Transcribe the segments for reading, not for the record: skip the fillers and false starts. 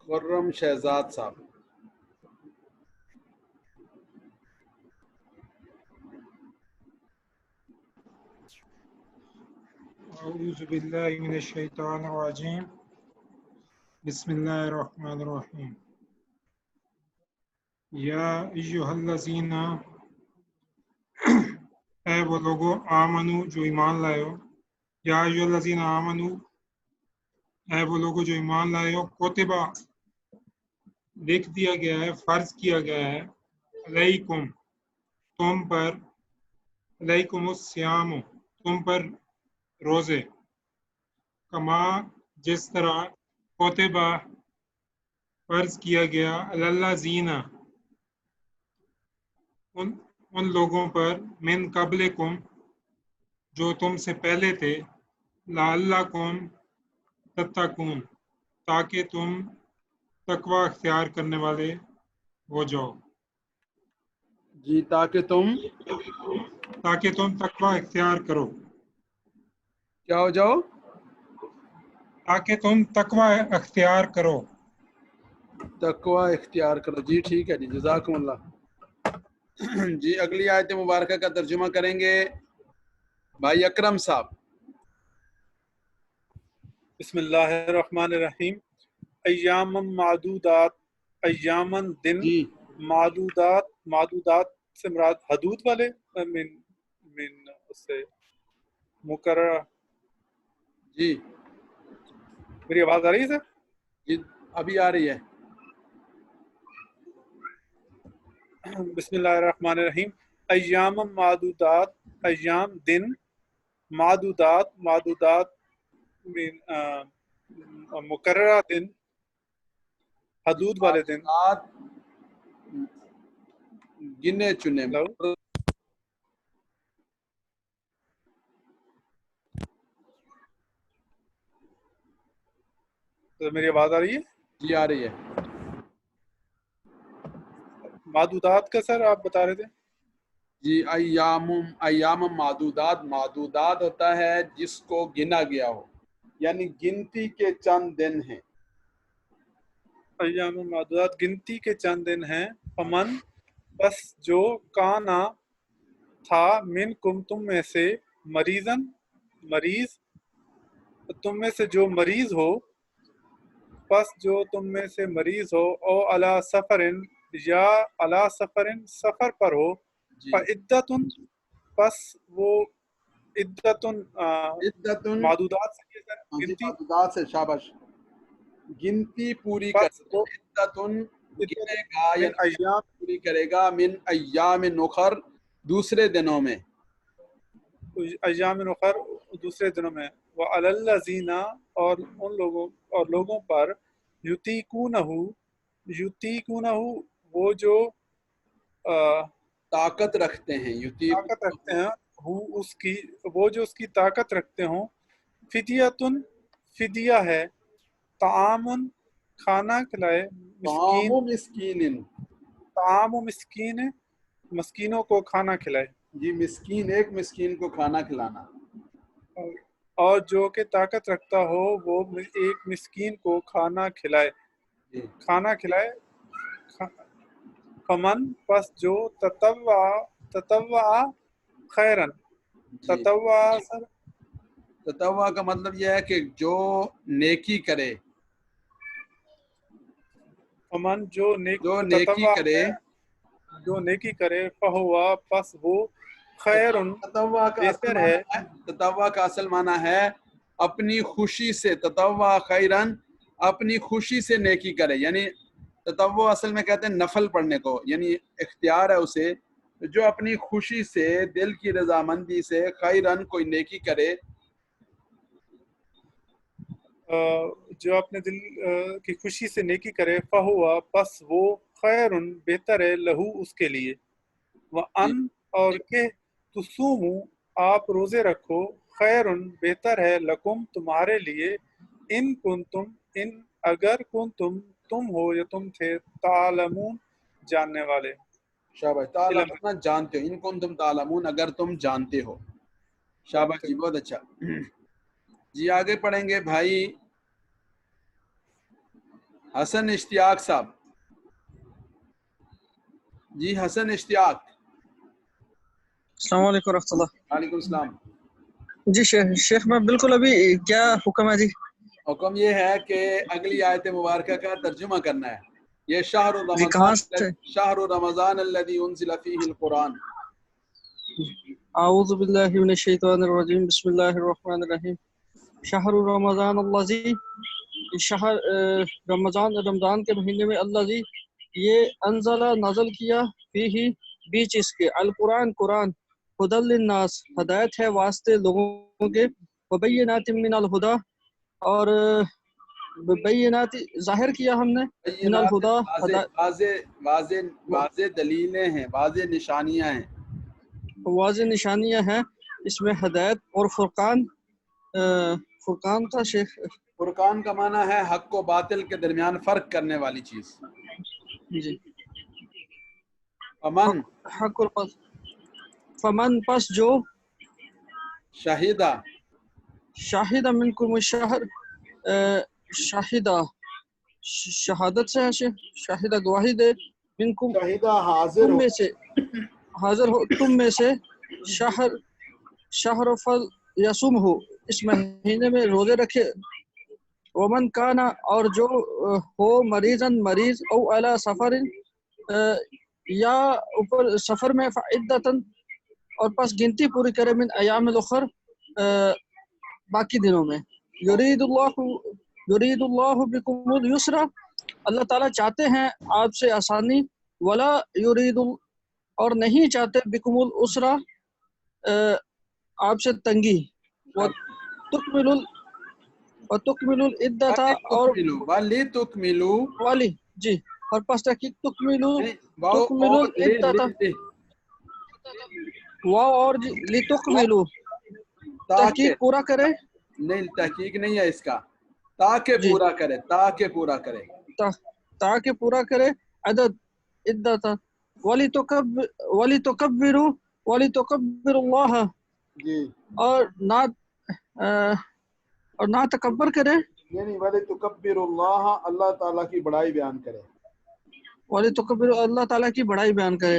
خرم شہزاد صاحب. اعوذ باللہ من الشیطان الرجیم بسم اللہ الرحمن الرحیم یا ایہا الذین اے وہ لوگو آمنو جو ایمان لائے ہو یا ایہا الذین آمنو اے وہ لوگو جو ایمان لائے ہو کتبہ لکھ دیا گیا ہے فرض کیا گیا ہے علیکم تم پر علیکم الصیام تم پر روزے کما جس طرح کوتبہ فرض کیا گیا اللہ زینہ ان لوگوں پر من قبلکم جو تم سے پہلے تھے لعلکم تتقون تاکہ تم تقوی اختیار کرنے والے ہو جاؤ جی تاکہ تم تقوی اختیار کرو کیا ہو جاؤ؟ تاکہ تم تقوی اختیار کرو تقوی اختیار کرو. جی ٹھیک ہے جی، جزاکم اللہ. جی اگلی آیت مبارکہ کا ترجمہ کریں گے بھائی اکرم صاحب. بسم اللہ الرحمن الرحیم ایام معدودات ایامن دن جی معدودات سے مراد حدود والے من اس سے مقررہ. جی میری آواز آ رہی ہے سر؟ جی ابھی آ رہی ہے. بسم اللہ الرحمن الرحیم ایام معدودات ایام دن معدودات من مقررہ دن حدود والے دن. معدودات گنے چنے. تو میری آواز آ رہی ہے؟ جی آ رہی ہے. معدودات کا سر آپ بتا رہے تھے. جی ایام معدودات ہوتا ہے جس کو گنا گیا ہو، یعنی گنتی کے چند دن ہیں. ایام معدودات گنتی کے چند دن ہیں. فمن بس جو کانا تھا من کم تم میں سے مریض تم میں سے جو مریض ہو پس جو تم میں سے مریض ہو او علی سفرن یا علی سفرن سفر پر ہو جی فعدتن پس وہ عدتن عدتن معدودات سے گنتی معدودات سے شاباش گنتی پوری پس کرے. وہ عدتن گنے گا من یعنی ایام پوری کرے گا من ایام نخر دوسرے دنوں میں. ایام اخر دوسرے دنوں میں. وعلی الذین اور ان لوگوں پر یطیقونہ وہ جو طاقت رکھتے ہیں. طاقت رکھتے ہیں وہ جو اس کی طاقت رکھتے ہوں. فدیتن فدیہ ہے. طعامن کھانا کھلائے. طعام مسکین مسکینوں کو کھانا کھلائے. جی مسکین ایک مسکین کو کھانا کھلانا. اور جو کہ طاقت رکھتا ہو وہ ایک مسکین کو کھانا کھلائے. جی فمن پس جو تطوع خیرن. جی تطوع کا مطلب یہ ہے کہ جو نیکی کرے. فمن جو نیکی کرے فہوا پس وہ خیرن بہتر ہے. تطوع کا اصل معنی ہے اپنی خوشی سے. تطوع خیرن اپنی خوشی سے نیکی کرے. یعنی تطوع اصل میں کہتے ہیں نفل پڑھنے کو، یعنی اختیار ہے اسے جو اپنی خوشی سے دل کی رضامندی سے خیرن کوئی نیکی کرے. جو اپنے دل کی خوشی سے نیکی کرے فہوا پس وہ خیرن بہتر ہے لہو اس کے لیے. وَأَنْ اور کہ تصوموا آپ روزے رکھو خیرن بہتر ہے لکم تمہارے لیے ان کنتم اگر کنتم تم ہو یا تم تھے تعلمون جاننے والے. شاباش. تعلمون جانتے ہو. ان کنتم تعلمون اگر تم جانتے ہو. شاباش جی بہت اچھا. جی آگے پڑھیں گے بھائی حسن اشتیاق صاحب. جی حسن اشتیاق. السلام علیکم ورحمۃ اللہ. وعلیکم السلام. جی شیخ میں بالکل ابھی کیا حکم ہے جی؟ حکم یہ ہے کہ اگلی آیت مبارکہ کا ترجمہ کرنا ہے. یہ جی کہاں سے؟ شہر رمضان الذی انزل فیہ القرآن. اعوذ باللہ من الشیطان الرجیم بسم اللہ الرحمن الرحیم. شہر رمضان الذی، شہر رمضان کے مہینے میں الذی یہ انزل نازل کیا فیہ بیچ اس کے القرآن قرآن ھدی للناس ہدایت ہے واسطے لوگوں کے وبینات من الہدی اور بینات ظاہر کیا ہم نے من الہدی واضح دلیلیں ہیں، واضح نشانیاں ہیں. واضح نشانیاں ہیں اس میں ہدایت اور فرقان تھا شیخ. فرقان کا معنی ہے حق و باطل کے درمیان فرق کرنے والی چیز. جی امن حق اور باطل. فمن پس جو شاہدہ منکم الشہر شاہدہ شہادت سے ہے شاہدہ گواہی دے منکم شاہدہ حاضر تم ہو. میں سے حاضر ہو تم میں سے شہر فل یسوم ہو اس مہینے میں روزے رکھے. ومن کانا اور جو ہو مریض او علی سفر یا اوپر سفر میں فعدتن اور پس گنتی پوری کرے من ایام الاخر باقی دنوں میں. یرید اللہ بکم اليسر اللہ تعالیٰ چاہتے ہیں آپ سے آسانی. ولا یرید اور نہیں چاہتے بکم العسر آپ سے تنگی. وتکمل العدۃ اور والی جی اور پس تحقیق تکمل تکمیل العدۃ واو اور لتکملوا تحقیق پورا کرے. نہیں تحقیق نہیں ہے اس کا، تاکہ جی پورا کرے، تاکہ پورا کرے. تاکہ پورا کرے عدت ولیتکبروا اللہ جی اور نہ تکبر کرے. یعنی ولیتکبر اللہ اللہ تعالیٰ کی بڑائی بیان کرے. ولیتکبر اللہ تعالیٰ کی بڑائی بیان کرے.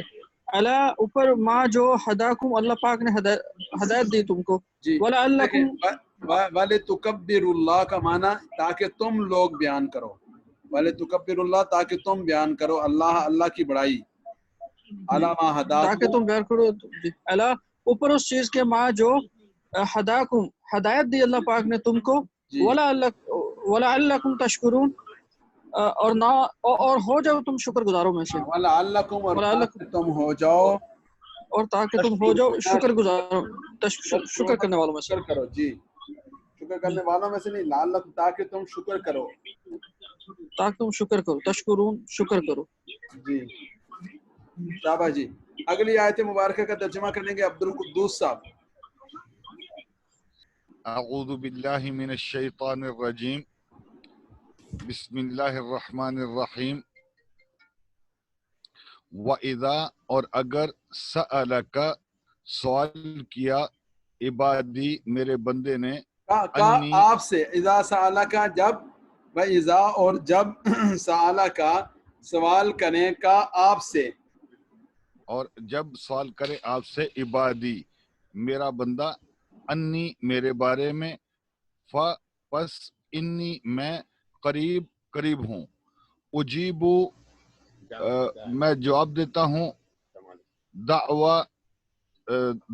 اللہ اوپر ما جو ہداکم اللہ پاک نے ہدایت دی تم کو. جی وَلَعَلَّكُمْ وَلِتُكَبِّرُ اللہ کا معنی تاکہ تم لوگ بیان کرو. وَلِتُكَبِّرُ اللہ تاکہ تم بیان کرو اللہ کی بڑائی. عَلَى مَا تاکہ هَدَاكُمْ تم بیان کرو. اللہ اوپر اس چیز کے ما جو ہداکم ہدایت دی اللہ پاک نے تم کو. وَلَعَلَّكُمْ تَشْكُرُونَ اور نہ اور ہو جاؤ تم شکر گزاروں میں سے. وَلَعَلَّكُمْ اور تاکہ تم ہو جاؤ اور تاکہ تم ہو جاؤ شکر گزاروں شکر کرنے والوں میں سے. شکر کرو. جی شکر کرنے والوں میں سے نہیں، لعلکم تاکہ تم شکر کرو. تاکہ تم شکر کرو. تشکرون شکر کرو. جی شاباش جی. اگلی آیت مبارکہ کا ترجمہ کریں گے عبد القدوس صاحب. اعوذ باللہ من الشیطان الرجیم بسم اللہ الرحمن الرحیم. وَإِذَا اور اگر سألک سوال کیا عبادی میرے بندے نے آپ سے اذا سألک جب و اذا اور جب سألک سوال کرنے کا آپ سے اور جب سوال کرے آپ سے عبادی میرا بندہ انی میرے بارے میں پس انی میں قریب ہوں اجیبو میں جواب دیتا ہوں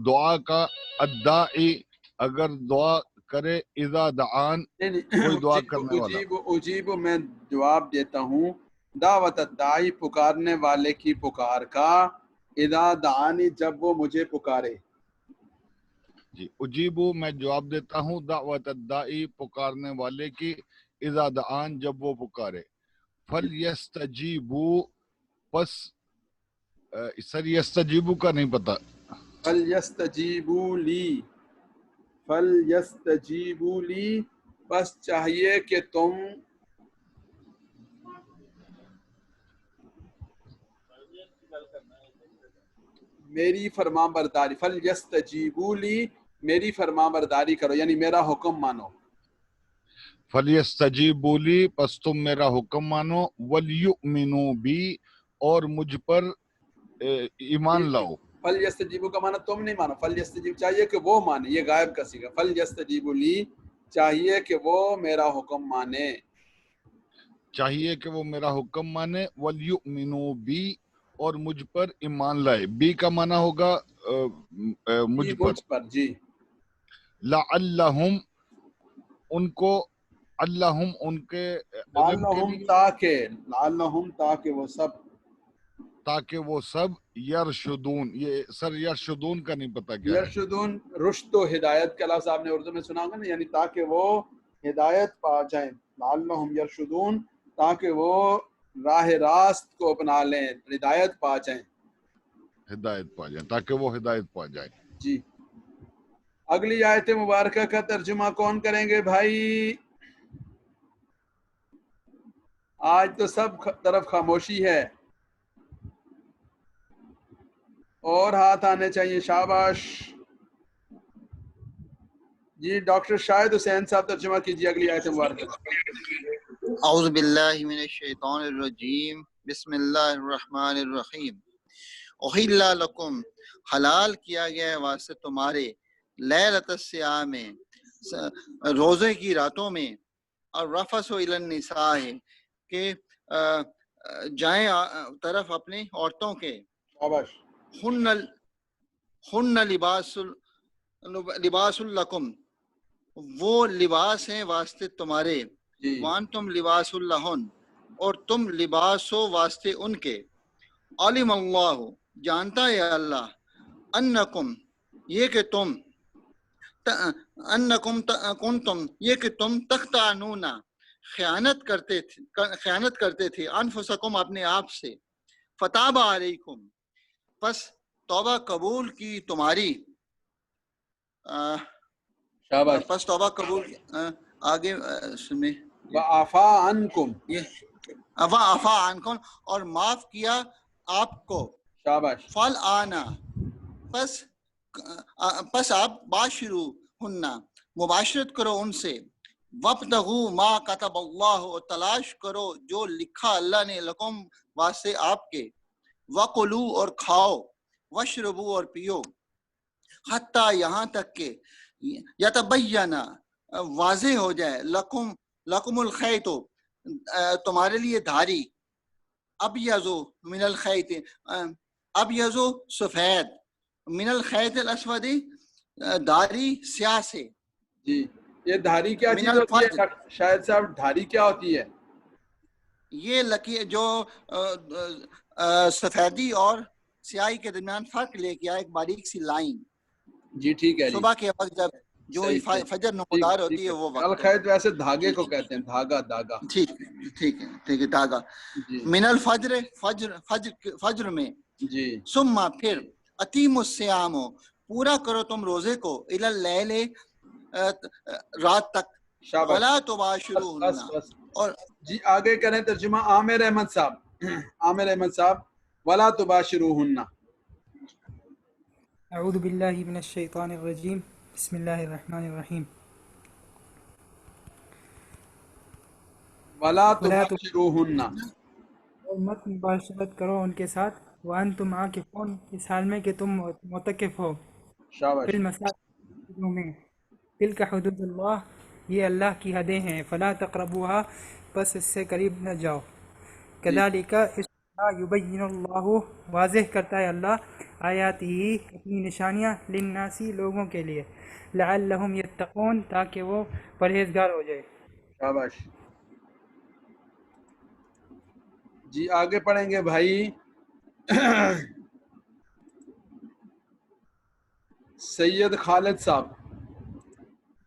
دعا کا الداعی اگر دعا کرے اذا دعان کوئی دعا کرنے والا. اجیب میں جواب دیتا ہوں دعوت الداعی پکارنے والے کی پکار کا اذا دعانی جب وہ مجھے پکارے. جی اجیبو میں جواب دیتا ہوں دعوت الداعی پکارنے والے کی اذا دعان جب وہ پکارے. فلیستجیبو پس سر یستجیبو کا نہیں پتا. فلیستجیبو لی بس چاہیے کہ تم میری فرما برداری فلیستجیبو لی میری فرما برداری کرو یعنی میرا حکم مانو. فلیستجیبوا لی، پس تم میرا حکم مانو، ولیؤمنوا بی، اور مجھ پر ایمان لاؤ. فل یستجیبو کا معنی تم نہیں مانو، فل یستجیب چاہیے کہ وہ مانے، یہ غائب کا صیغہ. فل یستجیبوا لی چاہیے کہ وہ میرا حکم مانے. چاہیے کہ وہ میرا حکم مانے، ولیؤمنوا بی، اور مجھ پر ایمان لائے. بی کا معنی ہوگا مجھ پر. جی لعلہم، ان کو، اللہم ان کے علم کے لعلہم لیے، تاکہ، لعلہم تاکہ وہ سب، تاکہ وہ سب یرشدون. یہ سر یرشدون کا نہیں پتا کیا ہے. یرشدون رشد و ہدایت کا لفظ آپ نے اردو میں سنا ہوگا نا، یعنی تاکہ وہ ہدایت پا جائیں. لعلہم یرشدون تاکہ وہ راہ راست کو اپنا لیں، ہدایت پا جائیں. ہدایت پا جائیں، تاکہ وہ ہدایت پا جائیں. جی اگلی آیت مبارکہ کا ترجمہ کون کریں گے بھائی؟ آج تو سب طرف خاموشی ہے اور ہاتھ آنے چاہیے. شاباش جی ڈاکٹر شاہد حسین صاحب ترجمہ کیجیے اگلی آیت مبارکہ. اعوذ باللہ من الشیطان الرجیم، بسم اللہ الرحمن الرحیم. احل لکم، حلال کیا گیا ہے واسطے تمہارے، لیلۃ الصیام، روزے کی راتوں میں، الرفث الی النساء، کہ جائیں طرف اپنی عورتوں کے. شاباش. ہن لباس لکم، وہ لباس ہیں واسطے تمہارے، جی وانتم لباس لہن، اور تم لباس ہو واسطے ان کے. علم اللہ، جانتا ہے اللہ، انکم، یہ کہ تم، انکم کنتم، یہ کہ تم، تختانون، خیانت کرتے تھے، انفسکم، اپنے آپ سے، فتاب علیکم، پس توبہ قبول کی تمہاری. شاباش. پس توبہ قبول آگے سنیں، وعفا عنکم. عفا عنکم، اور معاف کیا آپ کو. شاباش. فال آنا، پس آپ باشرو ہننا، مباشرت کرو ان سے. وابتغوا ما کتب اللہ، اور تلاش کرو جو لکھا اللہ نے، لکم واسطے آپ کے. وکلوا، اور کھاؤ. واشربوا، اور پیو. حتیٰ، یہاں تک کہ، یتبین، واضح ہو جائے، لکم الخیط، تمہارے لیے دھاری، ابیض من الخیط، ابیض سفید، من الخیط الاسود، دھاری سیاہ سے. جی یہ دھاری کیا من چیز ہوتی الفجر، ہے شاہد صاحب؟ دھاری کیا ہوتی ہے؟ یہ لکی جو سفیدی اور سیاہی کے درمیان فرق لے کے آیا، ایک باریک سی لائن. جی ٹھیک ہے جی. صبح کے وقت جب جو صحیح. فجر ٹھیک نمودار ٹھیک ہوتی ہے ہے. وہ وقت ہے. الخیط ویسے دھاگے کو کہتے ہیں، دھاگا دھاگا. ٹھیک ہے دھاگا. جی من الفجر، فجر میں. جی ثم، پھر، اتیم الصیام، پورا کرو تم روزے کو، الی اللیل، رات تک. شاباش. ولا بس تباشروہن، بس. اور جی آگے کریں ترجمہ عامر احمد صاحب. عامر احمد صاحب، ولا تباشروہن. اعوذ باللہ من الشیطان الرجیم، بسم اللہ الرحمن الرحیم. ولا ولا تباشروہن. اور مت مباشرت کرو ان کے ساتھ، وانتم عاکفون، اس حال میں کہ تم معتکف ہو، شاباش. فی المساجد میں. تلک حدود اللہ، یہ اللہ کی حدیں ہیں. فلا تقربوها، پس اس سے قریب نہ جاؤ. کذالک، اس طرح، یبین اللہ، واضح کرتا ہے اللہ، آیاتی، اپنی نشانیاں، للناسی، لوگوں کے لیے، لعلہم یتقون، تاکہ وہ پرہیزگار ہو جائے. شاباش. جی آگے پڑھیں گے بھائی. سید خالد صاحب.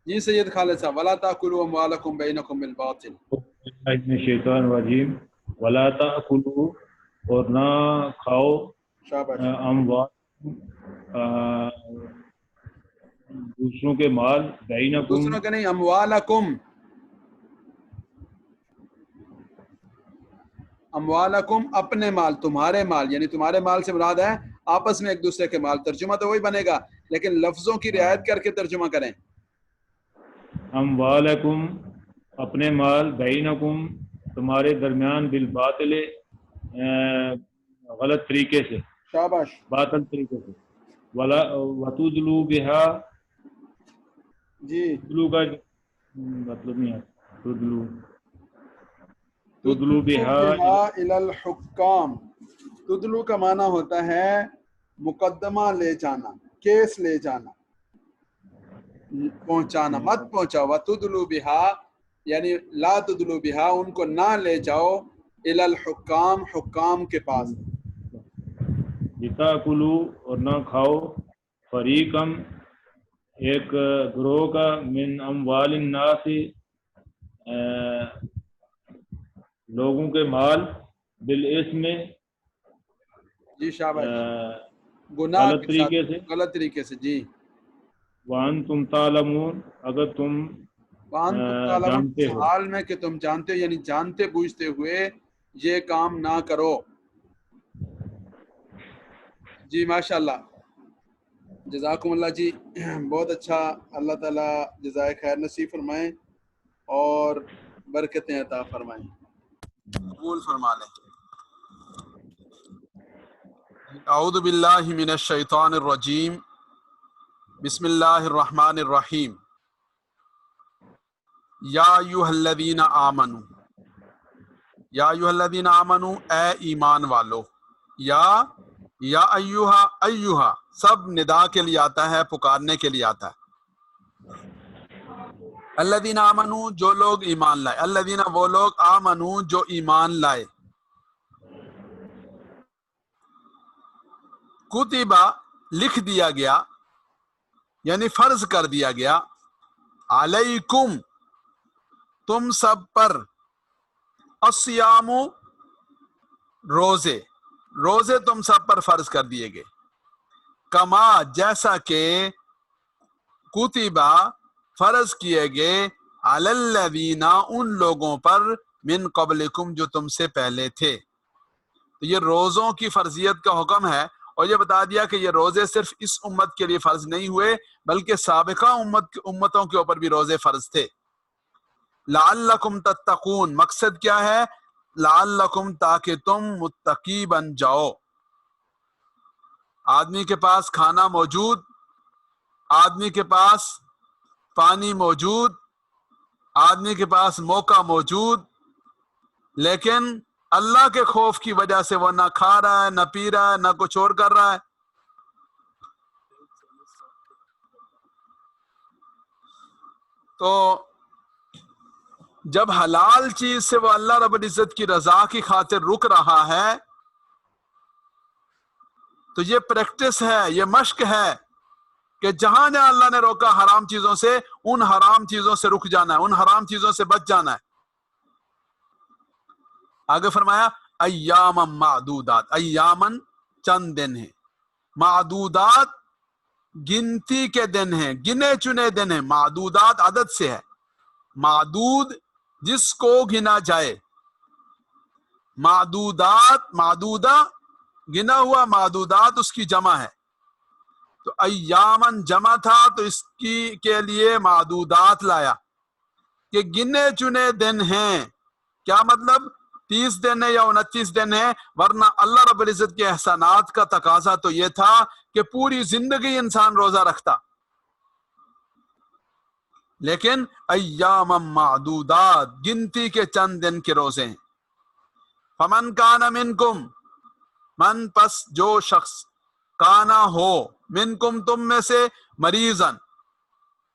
جی سید خالد صاحب. ولا تاکلوا اموالکم بینکم بالباطل. من الشیطان الرجیم، ولا تأکلوا، اور نہ کھاؤ، شاباش. اموال، دوسروں کے مال، بینکم، دوسروں کے نہیں، اموالکم. اموالکم، اپنے مال، تمہارے مال، یعنی تمہارے مال سے مراد ہے آپس میں ایک دوسرے کے مال. ترجمہ تو وہی بنے گا لیکن لفظوں کی رعایت کر کے ترجمہ کریں. اموالکم، اپنے مال بینکم تمہارے درمیان بالباطل غلط طریقے سے، شاباش. باطل طریقے سے، ولا وتدلو بہا، جی تدلو کا مطلب نہیں ہے، تدلو بہا الی الحکام. تدلو کا معنی ہوتا ہے مقدمہ لے جانا، کیس لے جانا، پہنچانا، مت پہنچاؤ. وتدلو بہا یعنی لا تدلو بہا، ان کو نہ لے جاؤ، الی الحکام، حکام کے پاس. لتاکلو اور نہ کھاؤ، فریقم ایک گروہ کا، من اموال الناس لوگوں کے مال، بالاسم جی شاباش. گناہ غلط کے ساتھ، طریقے سے، غلط طریقے سے. جی وانتم تعلمون اگر تم وانتم تعلمون، جانتے اس ہو. حال میں کہ تم جانتے ہو، یعنی جانتے بوجھتے ہوئے یہ کام نہ کرو. جی ماشاء اللہ، جزاکم اللہ جی، بہت اچھا. اللہ تعالیٰ جزائے خیر نصیب فرمائیں اور برکتیں عطا فرمائیں، قبول فرما لیں. اعوذ باللہ من الشیطان الرجیم، بسم اللہ الرحمن الرحیم. یا ایھا الذین آمنو، یا ایھا الذین آمنو، اے ایمان والو. یا ایھا، ایھا سب ندا کے لیے آتا ہے، پکارنے کے لیے آتا ہے. الذین آمنو جو لوگ ایمان لائے، الذین وہ لوگ، آمنو جو ایمان لائے. کتبہ لکھ دیا گیا، یعنی فرض کر دیا گیا، علیکم تم سب پر، الصیام روزے، روزے تم سب پر فرض کر دیے گئے. کما جیسا کہ، کتبہ فرض کیے گئے، علی الذین ان لوگوں پر، من قبلکم جو تم سے پہلے تھے. تو یہ روزوں کی فرضیت کا حکم ہے، اور یہ بتا دیا کہ یہ روزے صرف اس امت کے لیے فرض نہیں ہوئے بلکہ سابقہ امتوں کے اوپر بھی روزے فرض تھے. لعلکم تتقون، مقصد کیا ہے؟ لعلکم تاکہ تم متقی بن جاؤ. آدمی کے پاس کھانا موجود، آدمی کے پاس پانی موجود، آدمی کے پاس موقع موجود، لیکن اللہ کے خوف کی وجہ سے وہ نہ کھا رہا ہے، نہ پی رہا ہے، نہ کچھ اور کر رہا ہے. تو جب حلال چیز سے وہ اللہ رب العزت کی رضا کی خاطر رک رہا ہے تو یہ پریکٹس ہے، یہ مشق ہے کہ جہاں جہاں اللہ نے روکا حرام چیزوں سے، ان حرام چیزوں سے رک جانا ہے، ان حرام چیزوں سے بچ جانا ہے. آگے فرمایا ایامن معدودات، ایامن چند دن ہیں، معدودات گنتی کے دن ہیں، گنے چنے دن ہیں. معدودات عدد سے ہے، معدود جس کو گنا جائے، معدودات معدودہ گنا ہوا، معدودات اس کی جمع ہے. تو ایامن جمع تھا تو اس کی کے لیے معدودات لایا کہ گنے چنے دن ہیں. کیا مطلب؟ 30 دن ہے یا 29 دن ہے، ورنہ اللہ رب العزت کے احسانات کا تقاضا تو یہ تھا کہ پوری زندگی انسان روزہ رکھتا، لیکن ایام معدودات گنتی کے چند دن کے روزے ہیں. فمن کان منکم، من پس جو شخص، کانا ہو، منکم تم میں سے، مریضن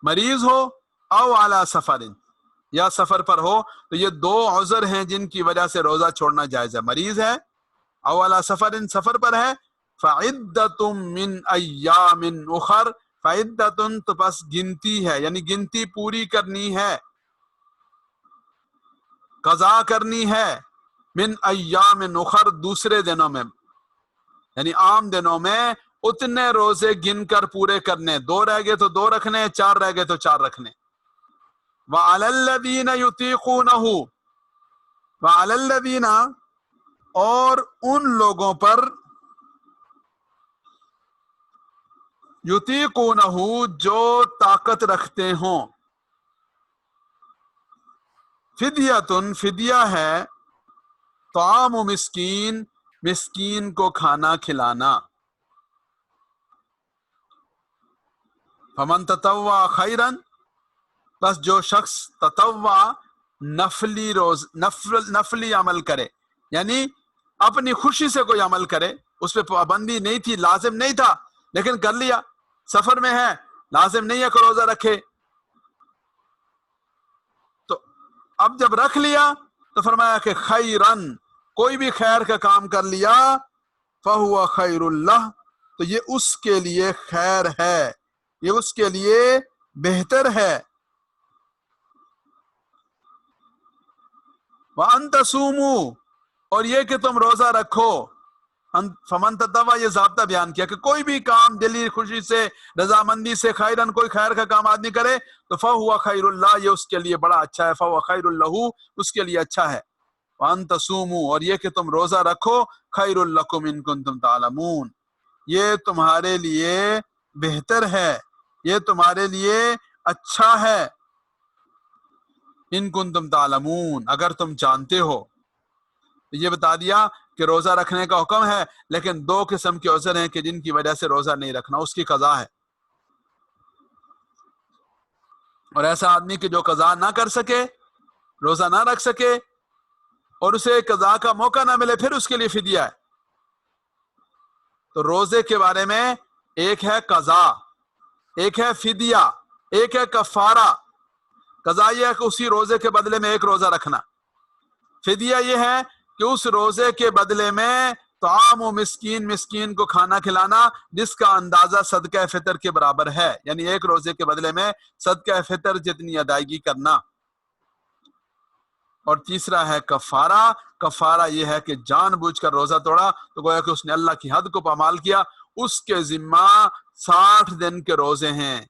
مریض ہو، او علی سفرن یا سفر پر ہو. تو یہ دو عذر ہیں جن کی وجہ سے روزہ چھوڑنا جائز ہے، مریض ہے او علی سفرن سفر پر ہے. فعدۃ من ایام اخر، فعدۃ تو پس گنتی ہے، یعنی گنتی پوری کرنی ہے، قضا کرنی ہے، من ایام اخر دوسرے دنوں میں، یعنی عام دنوں میں اتنے روزے گن کر پورے کرنے، 2 رہ گئے تو 2 رکھنے، 4 رہ گئے تو 4 رکھنے. وعلی الذین یطیقونہ، وعلی الذین اور ان لوگوں پر، یطیقونہ جو طاقت رکھتے ہوں، فدیتن فدیہ ہے طعام مسکین مسکین کو کھانا کھلانا. فمن تطوع خیرن بس جو شخص تطوع نفلی عمل کرے یعنی اپنی خوشی سے کوئی عمل کرے، اس پہ پابندی نہیں تھی، لازم نہیں تھا لیکن کر لیا. سفر میں ہے، لازم نہیں ہے کہ روزہ رکھے، تو اب جب رکھ لیا تو فرمایا کہ خیرن کوئی بھی خیر کا کام کر لیا فہو خیر اللہ تو یہ اس کے لیے خیر ہے، یہ اس کے لیے بہتر ہے. وَأَن تَصُومُوا اور یہ کہ تم روزہ رکھو. فمن تطوع یہ ضابطہ بیان کیا کہ کوئی بھی کام دلی خوشی سے رضامندی سے خیرن کوئی خیر کا کام آدمی کرے تو فہو خیر اللہ یہ اس کے لیے بڑا اچھا ہے، فہو خیر لہ اس کے لیے اچھا ہے. وَأَن تَصُومُوا اور یہ کہ تم روزہ رکھو خیر لکم ان کنتم تعلمون یہ تمہارے لیے بہتر ہے، یہ تمہارے لیے اچھا ہے. ان کنتم تعلمون اگر تم جانتے ہو. یہ بتا دیا کہ روزہ رکھنے کا حکم ہے، لیکن دو قسم کے عذر ہیں کہ جن کی وجہ سے روزہ نہیں رکھنا اس کی قضا ہے. اور ایسا آدمی کہ جو قضا نہ کر سکے، روزہ نہ رکھ سکے اور اسے قضا کا موقع نہ ملے پھر اس کے لیے فدیہ ہے. تو روزے کے بارے میں ایک ہے قضا، ایک ہے فدیہ، ایک ہے کفارہ. قضا یہ ہے کہ اسی روزے کے بدلے میں ایک روزہ رکھنا. فدیہ یہ ہے کہ اس روزے کے بدلے میں طعام و مسکین کو کھانا کھلانا جس کا اندازہ صدقہ فطر کے برابر ہے، یعنی ایک روزے کے بدلے میں صدقہ فطر جتنی ادائیگی کرنا. اور تیسرا ہے کفارہ. کفارہ یہ ہے کہ جان بوجھ کر روزہ توڑا تو گویا کہ اس نے اللہ کی حد کو پامال کیا، اس کے ذمہ 60 دن کے روزے ہیں.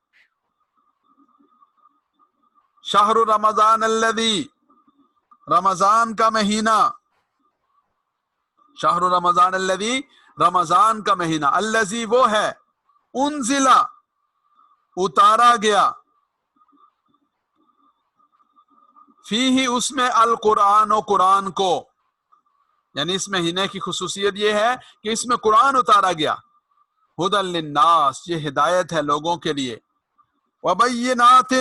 شہر رمضان الذی رمضان کا مہینہ، شہر رمضان الذی رمضان کا مہینہ، الذی وہ ہے، انزل اتارا گیا، فیہ اس میں القرآن و قرآن کو، یعنی اس مہینے کی خصوصیت یہ ہے کہ اس میں قرآن اتارا گیا. ھدی للناس یہ ہدایت ہے لوگوں کے لیے، وبینات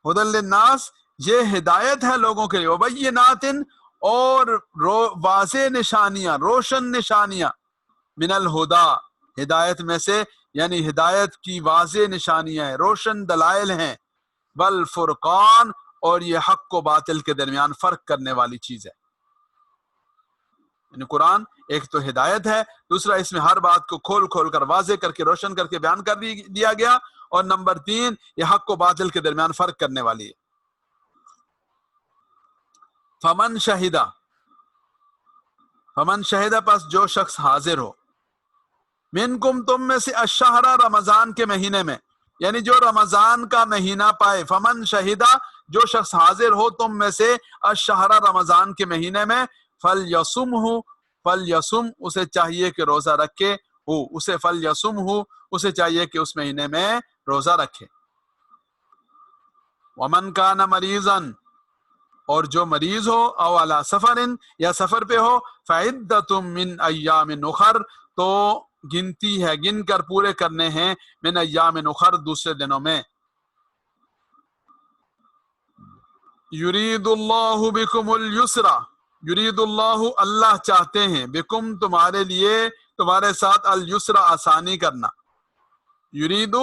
ھدی للناس یہ ہدایت ہے لوگوں کے لیے، وبینات اور واضح نشانیاں، روشن نشانیاں، من الہدا ہدایت میں سے، یعنی ہدایت کی واضح نشانیاں ہیں، روشن دلائل ہیں، والفرقان اور یہ حق و باطل کے درمیان فرق کرنے والی چیز ہے. یعنی قرآن ایک تو ہدایت ہے، دوسرا اس میں ہر بات کو کھول کھول کر واضح کر کے روشن کر کے بیان کر دیا گیا، اور نمبر 3 یہ حق و باطل کے درمیان فرق کرنے والی ہے. فمن شہیدہ پس جو شخص حاضر ہو، منکم تم میں سے، الشہر رمضان کے مہینے میں، یعنی جو رمضان کا مہینہ پائے. فمن شہیدہ جو شخص حاضر ہو تم میں سے، الشہر رمضان کے مہینے میں، فلیصم اسے چاہیے کہ روزہ رکھے ہو، اسے چاہیے کہ اس مہینے میں روزہ رکھے. ومن کان مریضا اور جو مریض ہو، او علی سفر یا سفر پہ ہو، فعدۃ من ایام اخر تو گنتی ہے، گن کر پورے کرنے ہیں، من ایام اخر دوسرے دنوں میں. یرید اللہ بکم اليسر یرید اللہ اللہ چاہتے ہیں، بکم تمہارے لیے، تمہارے ساتھ، اليسر آسانی کرنا. یرید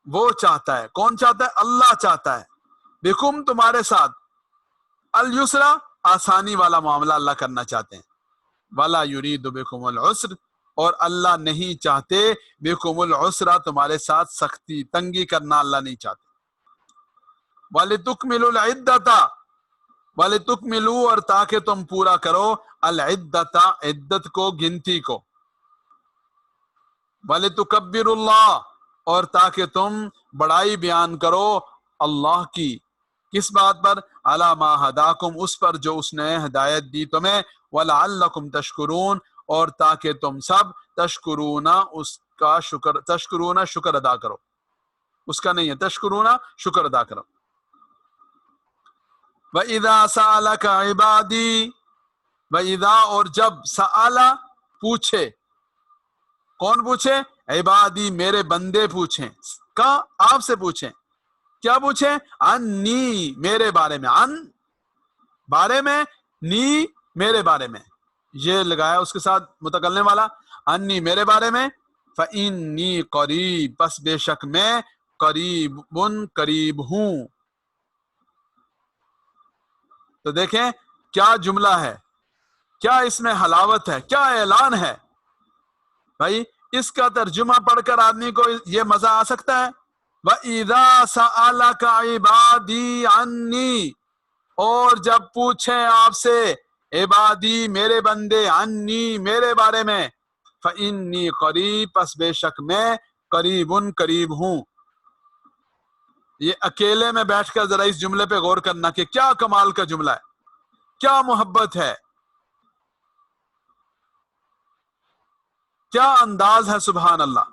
وہ چاہتا ہے، کون چاہتا ہے؟ اللہ چاہتا ہے. بکم تمہارے ساتھ، اليسر آسانی والا معاملہ اللہ کرنا چاہتے ہیں. ولا یرید بکم العسر اور اللہ نہیں چاہتے بکم العسر تمہارے ساتھ سختی، تنگی کرنا اللہ نہیں چاہتے. وَلِتُكْمِلُوا الْعِدَّةَ وَلِتُكْمِلُوا اور تاکہ تم پورا کرو، العدۃ عدت کو، گنتی کو. وَلِتُكَبِّرُوا اللَّهَ اور تاکہ تم بڑائی بیان کرو اللہ کی. کس بات پر؟ عَلَى مَا هَدَاكُمْ اس پر جو اس نے ہدایت دی تمہیں. وَلَعَلَّكُمْ تَشْكُرُونَ اور تاکہ تم سب تشکرون اس کا شکر، تشکرون شکر ادا کرو، اس کا نہیں ہے، تشکرون شکر ادا کرو. وَإِذَا سَأَلَكَ عِبَادِي، وَإِذَا اور جب، سَأَلَ پوچھے، کون پوچھے؟ عبادی میرے بندے پوچھیں، کا آپ سے پوچھیں، کیا پوچھیں؟ انی میرے بارے میں، ان بارے میں، نی میرے بارے میں، یہ لگایا اس کے ساتھ متکلم والا، انی میرے بارے میں، فإنی قریب پس بے شک میں، قریب قریب ہوں۔ تو دیکھیں کیا جملہ ہے، کیا اس میں حلاوت ہے، کیا اعلان ہے بھائی۔ اس کا ترجمہ پڑھ کر آدمی کو یہ مزہ آ سکتا ہے، وَإِذَا سَأَلَكَ عِبَادِي عَنِّي، اور جب پوچھیں آپ سے عبادی میرے بندے، عنی میرے بارے میں، فإنی قریب پس بے شک میں، قریب قریب ہوں۔ یہ اکیلے میں بیٹھ کر ذرا اس جملے پہ غور کرنا کہ کیا کمال کا جملہ ہے، کیا محبت ہے، کیا انداز ہے، سبحان اللہ۔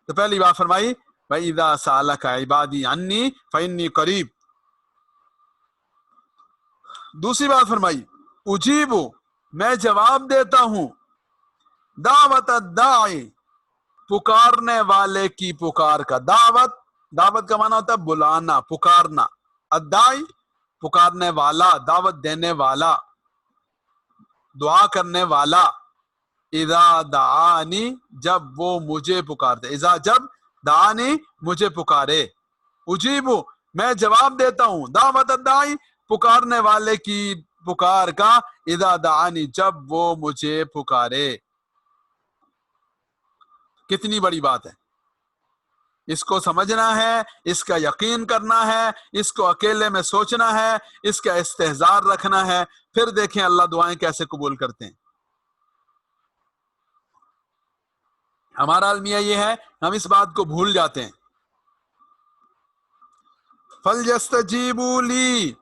تو پہلی بات فرمائی وَإِذَا سَأَلَكَ عِبَادِي عَنِّي فَإِنِّي قَرِيب۔ دوسری بات فرمائی اجیب، میں جواب دیتا ہوں، دعوت الداعی، پکارنے والے کی پکار کا، دعوت کا معنی ہوتا ہے بلانا، پکارنا، الداعی پکارنے والا، دعوت دینے والا، دعا کرنے والا، اذا دعانی جب وہ مجھے پکارتے، اذا جب دعانی مجھے پکارے، اجیب میں جواب دیتا ہوں، دعوت الداعی پکارنے والے کی پکار کا، اذا دعانی جب وہ مجھے پکارے۔ کتنی بڑی بات ہے، اس کو سمجھنا ہے، اس کا یقین کرنا ہے، اس کو اکیلے میں سوچنا ہے، اس کا استحضار رکھنا ہے، پھر دیکھیں اللہ دعائیں کیسے قبول کرتے ہیں۔ ہمارا المیہ یہ ہے ہم اس بات کو بھول جاتے ہیں۔ فَلْيَسْتَجِيبُوا لِي،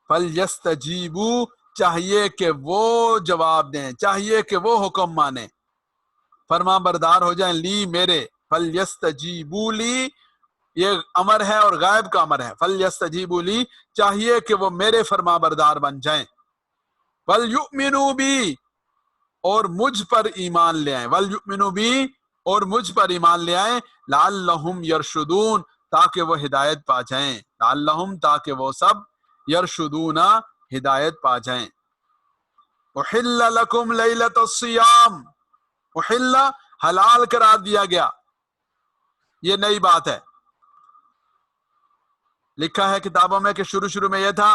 فَلْيَسْتَجِيبُوا چاہیے کہ وہ جواب دیں، چاہیے کہ وہ حکم مانیں، فرما بردار ہو جائیں، لی میرے، فَلْيَسْتَجِيبُوا لِي یہ امر ہے اور غائب کا امر ہے، فَلْيَسْتَجِيبُوا لِي چاہیے کہ وہ میرے فرما بردار بن جائیں، وَلْيُؤْمِنُوا بِي اور مجھ پر ایمان لے آئیں، وَلْيُؤْمِنُوا بِي اور مجھ پر ایمان لے آئیں، لَعَلَّهُمْ يَرْشُدُونَ تاکہ وہ ہدایت پا جائیں، لَعَلَّهُمْ تاکہ وہ سب یرشدون ہدایت پا جائیں۔ احل لکم لیلۃ الصیام، احل حلال قرار دیا گیا، یہ نئی بات ہے۔ لکھا ہے کتابوں میں کہ شروع میں یہ تھا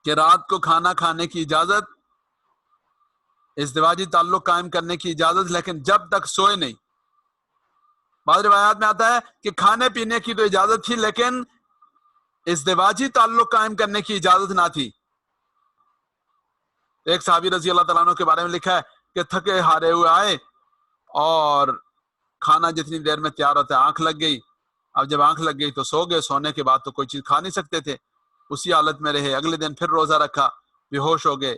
کہ رات کو کھانا کھانے کی اجازت، ازدواجی تعلق قائم کرنے کی اجازت، لیکن جب تک سوئے نہیں۔ بعض روایات میں آتا ہے کہ کھانے پینے کی تو اجازت تھی لیکن ازدواجی تعلق قائم کرنے کی اجازت نہ تھی۔ ایک صحابی رضی اللہ تعالیٰ عنہ کے بارے میں لکھا ہے کہ تھکے ہارے ہوئے آئے اور کھانا جتنی دیر میں تیار ہوتا ہے آنکھ لگ گئی، اب جب آنکھ لگ گئی تو سو گئے، سونے کے بعد تو کوئی چیز کھا نہیں سکتے تھے، اسی حالت میں رہے، اگلے دن پھر روزہ رکھا، بے ہوش ہو گئے۔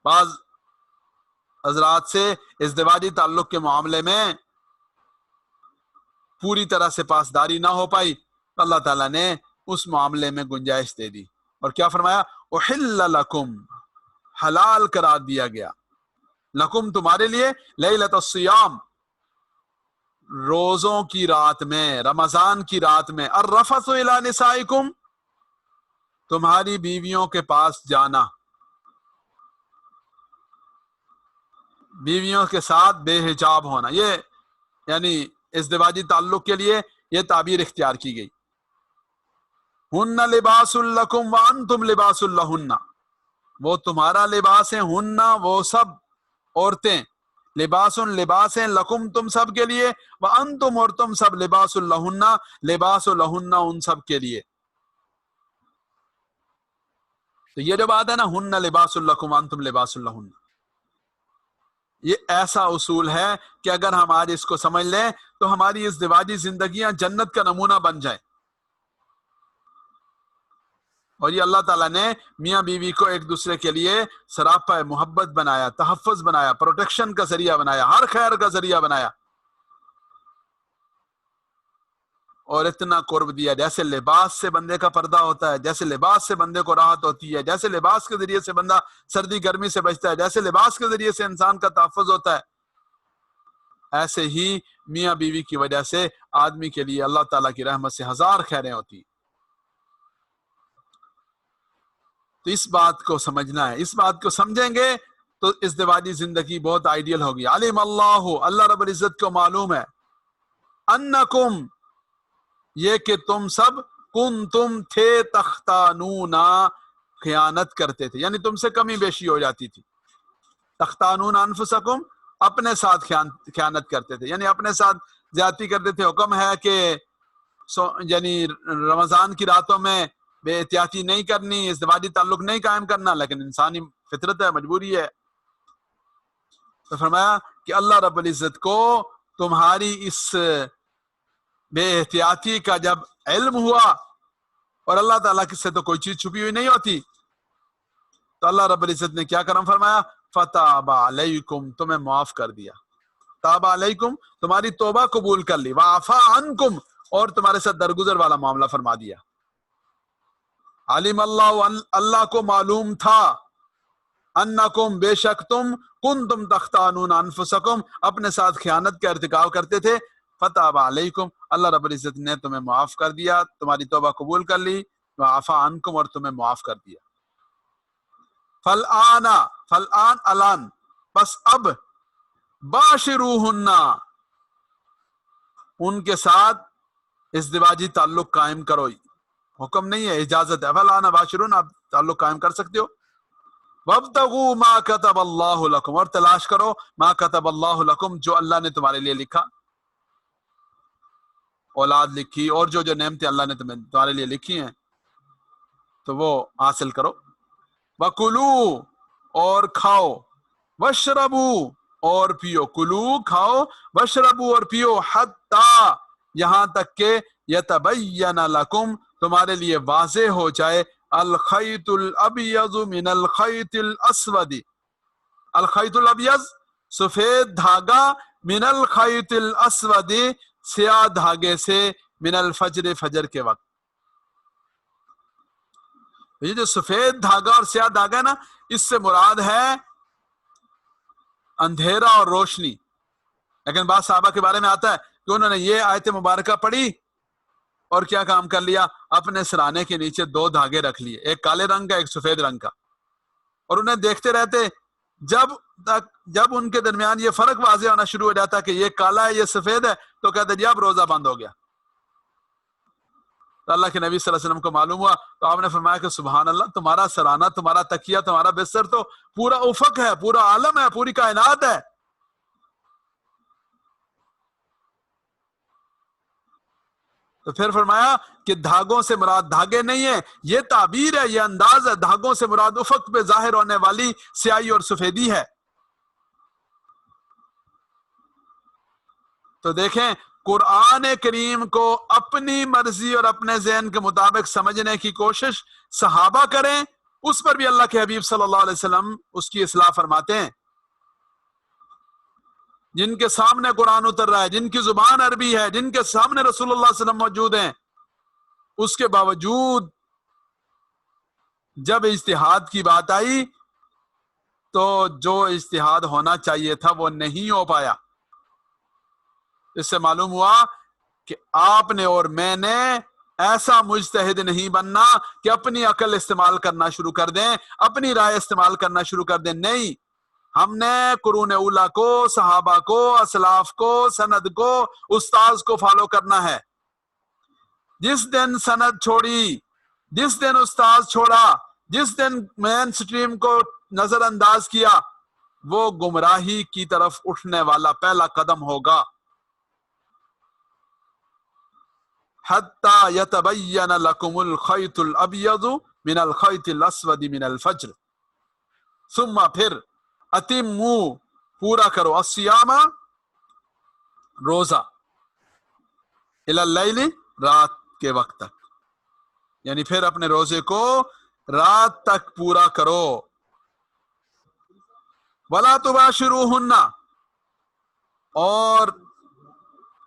بعض حضرات سے ازدواجی تعلق کے معاملے میں پوری طرح سے پاسداری نہ ہو پائی، اللہ تعالیٰ نے اس معاملے میں گنجائش دے دی، اور کیا فرمایا؟ احل لکم حلال قرار دیا گیا، لکم تمہارے لیے، لیلۃ الصیام روزوں کی رات میں، رمضان کی رات میں، الرفث الی نسائکم تمہاری بیویوں کے پاس جانا، بیویوں کے ساتھ بے حجاب ہونا، یہ یعنی ازدواجی تعلق کے لیے یہ تعبیر اختیار کی گئی۔ ہن لباس لکم وانتم لباس لہن، وہ تمہارا لباس ہیں، ہن وہ سب عورتیں، لباس لباس ہیں، لکم تم سب کے لیے، وانتم اور تم سب لباس لہن لباس لہن ان سب کے لیے۔ تو یہ جو بات ہے نا ہن لباس لکم وانتم لباس لہن، یہ ایسا اصول ہے کہ اگر ہم آج اس کو سمجھ لیں تو ہماری ازدواجی زندگیاں جنت کا نمونہ بن جائیں۔ اور یہ اللہ تعالیٰ نے میاں بیوی کو ایک دوسرے کے لیے سراپا محبت بنایا، تحفظ بنایا، پروٹیکشن کا ذریعہ بنایا، ہر خیر کا ذریعہ بنایا۔ اور اتنا قرب دیا. جیسے لباس سے بندے کا پردہ ہوتا ہے, جیسے لباس سے بندے کو راحت ہوتی ہے, جیسے لباس کے ذریعے سے بندہ سردی گرمی سے بچتا ہے, جیسے لباس کے ذریعے سے انسان کا تحفظ ہوتا ہے, ایسے ہی میاں بیوی کی وجہ سے آدمی کے لیے اللہ تعالیٰ کی رحمت سے ہزار خیریں ہوتی. تو اس بات کو سمجھنا ہے. اس بات کو سمجھیں گے تو ازدواجی زندگی بہت آئیڈیل ہوگی. علم اللہ, اللہ رب العزت کو معلوم ہے, انکم, یہ کہ تم سب, کنتم تھے, تختانون, خیانت کرتے تھے, یعنی تم سے کمی بیشی ہو جاتی تھی. تختانون انفسکم, اپنے ساتھ خیانت کرتے تھے, یعنی اپنے ساتھ زیادتی کرتے تھے. حکم ہے کہ یعنی رمضان کی راتوں میں بے احتیاطی نہیں کرنی, ازدواجی تعلق نہیں قائم کرنا, لیکن انسانی فطرت ہے, مجبوری ہے. تو فرمایا کہ اللہ رب العزت کو تمہاری اس بے احتیاطی کا جب علم ہوا, اور اللہ تعالیٰ سے تو کوئی چیز چھپی ہوئی نہیں ہوتی, تو اللہ رب العزت نے کیا کرم فرمایا, فتاب علیکم, تمہیں معاف کر دیا. تاب علیکم, تمہاری توبہ قبول کر لی. وعفا عنکم, اور تمہارے ساتھ درگزر والا معاملہ فرما دیا. علم اللہ, اللہ کو معلوم تھا, انکم, بے شک تم, کنتم تختانون انفسکم, اپنے ساتھ خیانت کا ارتکاب کرتے تھے. فتاب علیکم, اللہ رب العزت نے تمہیں معاف کر دیا, تمہاری توبہ قبول کر لی. وعفا عنکم, اور تمہیں معاف کر دیا. فالآن, فالآن, الان, بس اب, باشروہن, ان کے ساتھ ازدواجی تعلق قائم کرو. حکم نہیں ہے, اجازت ہے. فالآن باشرون, آپ تعلق قائم کر سکتے ہو. وابتغوا ما كتب اللہ لکم, اور تلاش کرو ما كتب اللہ لکم, جو اللہ نے تمہارے لیے لکھا, اولاد لکھی, اور جو نعمتیں اللہ نے تمہارے لیے لکھی ہیں, تو وہ حاصل کرو. وَكُلُوا, اور کھاؤ. وَاشْرَبُوا, اور پیو. کلو, کھاؤ. وَاشْرَبُوا, اور پیو. حَتَّى, یہاں تک کہ يَتَبَيَّنَ لَكُمْ, تمہارے لیے واضح ہو جائے, الخیط الابیض من الخیط الاسود, الخیط الابیض, سفید دھاگا, من الخیط الاسود, سیاہ دھاگے سے, من الفجر, فجر کے وقت. یہ جو سفید دھاگا اور سیاہ دھاگا ہے نا, اس سے مراد ہے اندھیرا اور روشنی. لیکن بعض صحابہ کے بارے میں آتا ہے کہ انہوں نے یہ آیت مبارکہ پڑھی اور کیا کام کر لیا, اپنے سرانے کے نیچے 2 دھاگے رکھ لیے, ایک کالے رنگ کا, ایک سفید رنگ کا, اور انہیں دیکھتے رہتے. جب ان کے درمیان یہ فرق واضح ہونا شروع ہو جاتا کہ یہ کالا ہے, یہ سفید ہے, تو کہتے جی اب روزہ بند ہو گیا. تو اللہ کے نبی صلی اللہ علیہ وسلم کو معلوم ہوا, تو آپ نے فرمایا کہ سبحان اللہ, تمہارا سرانہ, تمہارا تکیہ, تمہارا بستر تو پورا افق ہے, پورا عالم ہے, پوری کائنات ہے. تو پھر فرمایا کہ دھاگوں سے مراد دھاگے نہیں ہے, یہ تعبیر ہے, یہ انداز ہے. دھاگوں سے مراد افق پہ ظاہر ہونے والی سیاہی اور سفیدی ہے. تو دیکھیں, قرآن کریم کو اپنی مرضی اور اپنے ذہن کے مطابق سمجھنے کی کوشش صحابہ کریں, اس پر بھی اللہ کے حبیب صلی اللہ علیہ وسلم اس کی اصلاح فرماتے ہیں. جن کے سامنے قرآن اتر رہا ہے, جن کی زبان عربی ہے, جن کے سامنے رسول اللہ صلی اللہ علیہ وسلم موجود ہیں, اس کے باوجود جب اجتہاد کی بات آئی تو جو اجتہاد ہونا چاہیے تھا وہ نہیں ہو پایا. اس سے معلوم ہوا کہ آپ نے اور میں نے ایسا مجتہد نہیں بننا کہ اپنی عقل استعمال کرنا شروع کر دیں, اپنی رائے استعمال کرنا شروع کر دیں. نہیں, ہم نے قرون اولیٰ کو, صحابہ کو, اسلاف کو, سند کو, استاذ کو فالو کرنا ہے. جس دن سند چھوڑی, جس دن استاذ چھوڑا, جس دن مین سٹریم کو نظر انداز کیا, وہ گمراہی کی طرف اٹھنے والا پہلا قدم ہوگا. حتی یتبین لکم الخیط الابیض من الخیط الاسود من الفجر, ثم پھر, اتمو, پورا کرو, الصیام, روزہ, الی اللیل, رات کے وقت تک, یعنی پھر اپنے روزے کو رات تک پورا کرو. ولا تباشروہن, اور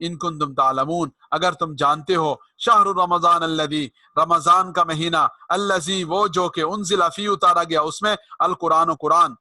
ان کنتم تعلمون اگر تم جانتے ہو شہر رمضان الذی رمضان کا مہینہ الذی وہ جو کہ انزل فی اتارا گیا اس میں القرآن قرآن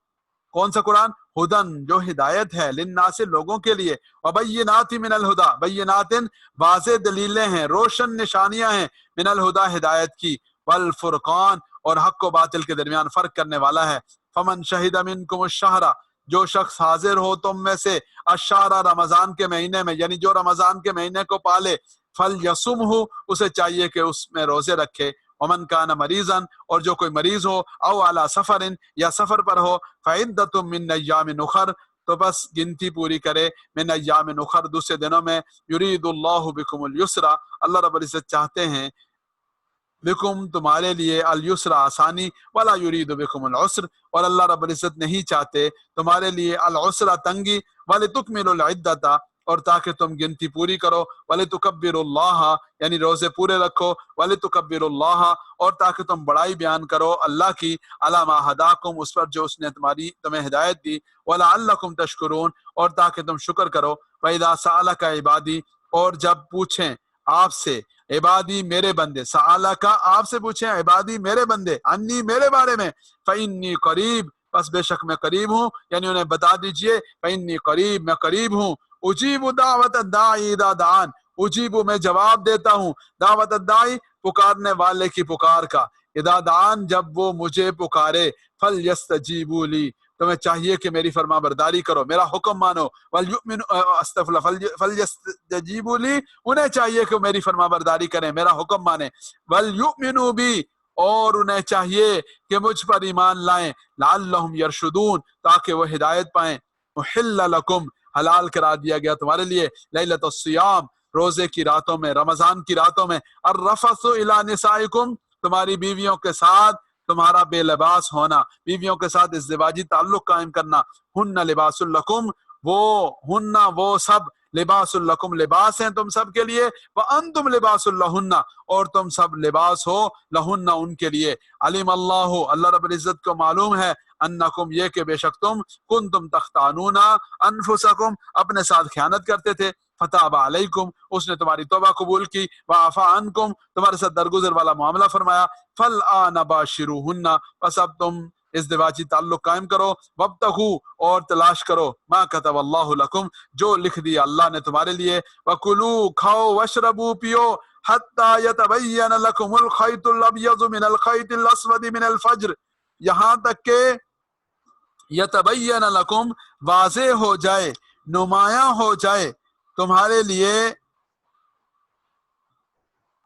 کون سا قرآن ہدن جو ہدایت ہے للناس لوگوں کے لیے وبینات من الہدا بینات واضح دلیلیں ہیں روشن نشانیاں ہیں من الہدا ہدایت کی والفرقان اور حق و باطل کے درمیان فرق کرنے والا ہے فمن شہد منکم الشہر جو شخص حاضر ہو تم میں سے الشہر رمضان کے مہینے میں یعنی جو رمضان کے مہینے کو پالے فلیصمہ اسے چاہیے کہ اس میں روزے رکھے ومن کان مریضا اور جو کوئی مریض ہو او علی سفر یا سفر پر ہو فعدۃ من ایام اخر تو بس گنتی پوری کرے من ایام اخر دوسرے دنوں میں یرید اللہ بکم اليسر اللہ رب العزت چاہتے ہیں بکم تمہارے لیے الیسر آسانی ولا یرید بکم العسر اور اللہ رب العزت نہیں چاہتے تمہارے لیے العسر تنگی ولتکملوا العدۃ اور تاکہ تم گنتی پوری کرو وَلِتُكَبِّرُوا اللَّهَ یعنی روزے پورے رکھو وَلِتُكَبِّرُوا اللَّهَ اور تاکہ تم بڑائی بیان کرو اللہ کی عَلَى مَا هَدَاكُمْ اس پر جو اس نے تمہیں ہدایت دی وَلَعَلَّكُمْ تَشْكُرُونَ اور تاکہ تم شکر کرو وَإِذَا سَأَلَكَ عِبَادِي اور جب پوچھیں آپ سے عبادی میرے بندے سألک آپ سے پوچھیں عبادی میرے بندے انی میرے بارے میں فإنی قریب بس بے شک میں قریب ہوں یعنی انہیں بتا دیجئے فإنی قریب میں قریب ہوں اجیب دعوت الداعی اذا دعان اجیب میں جواب دیتا ہوں دعوت الداعی پکارنے والے کی پکار کا اذا دعان جب وہ مجھے پکارے فلیستجیبوا لی تمہیں چاہیے کہ میری فرما برداری کرو میرا حکم مانو فلیستجیبوا لی انہیں چاہیے کہ میری فرما برداری کریں میرا حکم مانیں ولیؤمنوا بی اور انہیں چاہیے کہ مجھ پر ایمان لائیں لعلہم یرشدون تاکہ وہ ہدایت پائیں احل لکم حلال کرا دیا گیا تمہارے لیے لیلۃ الصیام روزے کی راتوں میں رمضان کی راتوں میں الرفث الی نسائکم تمہاری بیویوں کے ساتھ تمہارا بے لباس ہونا بیویوں کے ساتھ ازدواجی تعلق قائم کرنا ہن لباس لکم وہ سب لباس لکم لباس ہیں تم سب کے لیے وانتم لباس لہن اور تم سب لباس ہو لہن ان کے لیے علم اللہ رب العزت کو معلوم ہے انکم یہ کہ بے شک تم کنتم تختانون انفسکم اپنے ساتھ خیانت کرتے تھے فتاب علیکم اس نے تمہاری توبہ قبول کی وعفا عنکم تمہارے ساتھ درگزر والا معاملہ فرمایا فالآن باشروہن پس اب تم ازدواجی تعلق قائم کرو وابتغوا اور تلاش کرو ما کتب اللہ لکم جو لکھ دیا اللہ نے تمہارے لیے وکلوا کھاؤ واشربوا پیو حتی یتبین لکم الخیط الابیض من الخیط الاسود من الفجر یہاں تک کہ یتبین لکم واضح ہو جائے نمایاں ہو جائے تمہارے لیے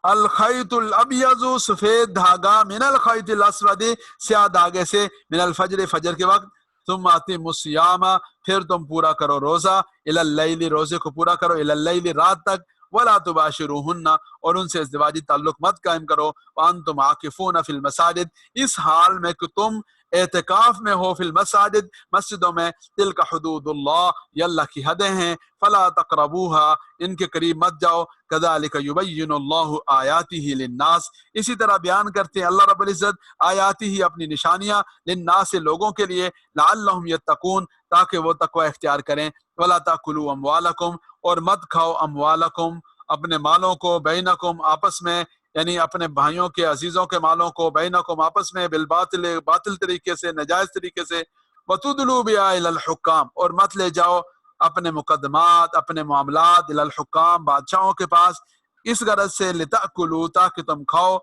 الخیط الابیض سفید دھاگا من الخیط الاسود سیاہ دھاگے سے من الفجر فجر کے وقت ثم اتموا الصیام پھر تم پورا کرو روزہ الی اللیل روزے کو پورا کرو الی اللیل رات تک ولا تباشروہن اور ان سے ازدواجی تعلق مت قائم کرو وانتم عاکفون فی المساجد اس حال میں کہ تم اعتکاف میں ہو فی المساجد مسجدوں میں تلک حدود اللہ یہ اللہ کی حدیں ہیں فلا تقربوها ان کے قریب مت جاؤ کذالک یبین اللہ آیاتہ للناس اسی طرح بیان کرتے ہیں اللہ رب العزت آیاتہ اپنی نشانیاں للناس لوگوں کے لیے لعلہم یتقون تاکہ وہ تقوی اختیار کریں ولا تاکلوا اموالکم اور مت کھاؤ اموالکم اپنے مالوں کو بینکم آپس میں یعنی اپنے بھائیوں کے عزیزوں کے مالوں کو بینکم آپس میں بالباطل باطل طریقے سے ناجائز طریقے سے وتدلوا بها الى الحکام اور مت لے جاؤ اپنے مقدمات اپنے معاملات الى الحکام بادشاہوں کے پاس اس غرض سے لتأکلوا تاکہ تم کھاؤ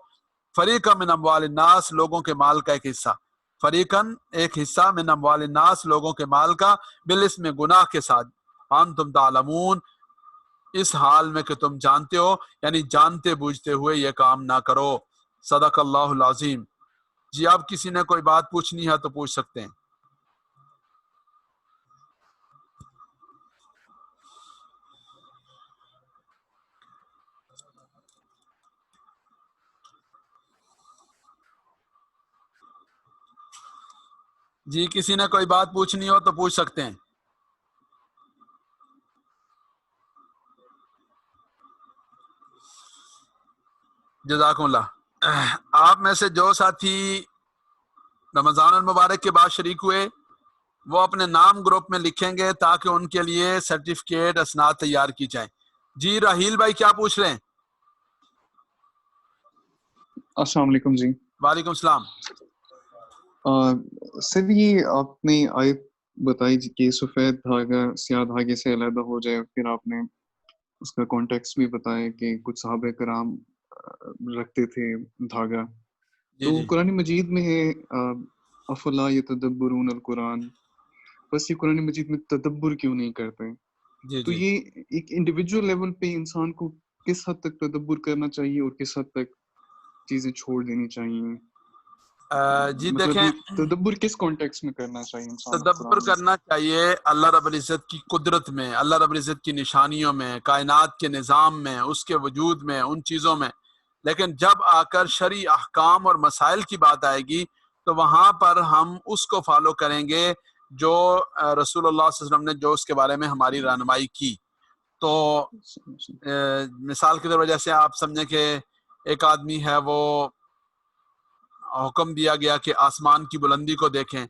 فریقا من اموال الناس لوگوں کے مال کا ایک حصہ فریقاً ایک حصہ من اموال الناس لوگوں کے مال کا بالاسم گناہ کے ساتھ انتم تعلمون اس حال میں کہ تم جانتے ہو یعنی جانتے بوجھتے ہوئے یہ کام نہ کرو صدق اللہ العظیم جی آپ کسی نے کوئی بات پوچھنی ہے تو پوچھ سکتے ہیں جی کسی نے کوئی بات پوچھنی ہو تو پوچھ سکتے ہیں جزاکم اللہ آپ میں سے جو ساتھی رمضان المبارک کے بعد شریک ہوئے وہ اپنے نام گروپ میں لکھیں گے تاکہ ان کے لیے سرٹیفکیٹ اسناد تیار کی جائیں جی راہیل بھائی کیا پوچھ رہے ہیں؟ السلام علیکم جی. وعلیکم السلام. سر یہ آپ نے آیت بتائی جی کہ سفید دھاگا سیاہ دھاگے سے علیحدہ ہو جائے، پھر آپ نے اس کا کانٹیکس بھی بتایا کہ کچھ صحابہ کرام رکھتے تھے دھاگا. تو قرآن مجید میں ہے افلا یتدبرون القرآن، بس یہ قرآن مجید میں تدبر کیوں نہیں کرتے؟ تو یہ ایک انڈیویجول لیول پہ انسان کو کس حد تک تدبر کرنا چاہیے اور کس حد تک چیزیں چھوڑ دینی چاہیے؟ جی مطلب دیکھیں تدبر کس کانٹیکس میں کرنا چاہیے انسان کو؟ تدبر کرنا چاہیے اللہ رب العزت کی قدرت میں، اللہ رب العزت کی نشانیوں میں، کائنات کے نظام میں، اس کے وجود میں، ان چیزوں میں. لیکن جب آ کر شرعی احکام اور مسائل کی بات آئے گی تو وہاں پر ہم اس کو فالو کریں گے جو رسول اللہ صلی اللہ علیہ وسلم نے جو اس کے بارے میں ہماری رہنمائی کی. تو مثال کے طور پر جیسے آپ سمجھیں کہ ایک آدمی ہے، وہ حکم دیا گیا کہ آسمان کی بلندی کو دیکھیں.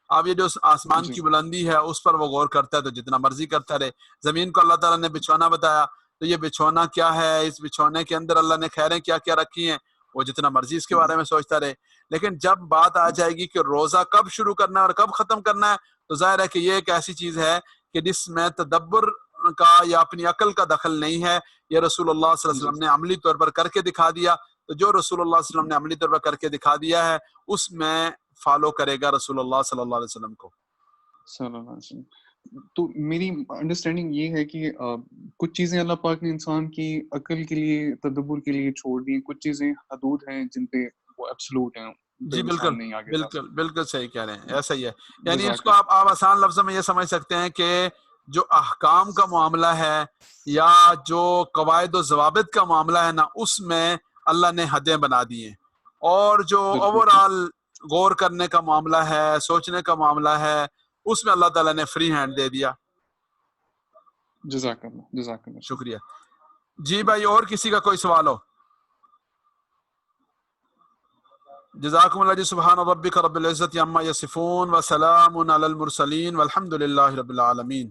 اب یہ جو آسمان کی بلندی ہے اس پر وہ غور کرتا ہے تو جتنا مرضی کرتا رہے. زمین کو اللہ تعالیٰ نے بچھونا بتایا تو یہ بچھونا کیا ہے، اس بچھونے کے اندر اللہ نے خیریں کیا کیا رکھی ہیں، وہ جتنا مرضی اس کے بارے میں سوچتا رہے. لیکن جب بات آ جائے گی کہ روزہ کب شروع کرنا ہے اور کب ختم کرنا ہے تو ظاہر ہے کہ یہ ایک ایسی چیز ہے کہ جس میں تدبر کا یا اپنی عقل کا دخل نہیں ہے. یہ رسول اللہ صلی اللہ علیہ وسلم نے عملی طور پر کر کے دکھا دیا، تو جو رسول اللہ صلی اللہ علیہ وسلم نے عملی طور پر کر کے دکھا دیا ہے اس میں فالو کرے گا رسول اللہ صلی اللہ علیہ وسلم کو. صلی اللہ علیہ وسلم. تو میری انڈرسٹینڈنگ یہ ہے کہ کچھ چیزیں اللہ پاک نے انسان کی عقل کے لیے تدبر کے لیے چھوڑ دی، کچھ چیزیں حدود ہیں جن پہ وہ ایبسولوٹ ہیں. جی بالکل بالکل بالکل صحیح کہہ رہے ہیں، ایسا ہی ہے. یعنی اس کو آپ آسان لفظوں میں یہ سمجھ سکتے ہیں کہ جو احکام کا معاملہ ہے یا جو قواعد و ضوابط کا معاملہ ہے نا، اس میں اللہ نے حدیں بنا دی ہیں، اور جو اوور آل غور کرنے کا معاملہ ہے، سوچنے کا معاملہ ہے، اس میں اللہ تعالیٰ نے فری ہینڈ دے دیا. جزاک اللہ جزاک اللہ. شکریہ. جی بھائی اور کسی کا کوئی سوال ہو؟ جزاکم اللہ جی. سبحان ربک رب العزت عما یصفون وسلام علی المرسلین والحمد للہ رب العالمین.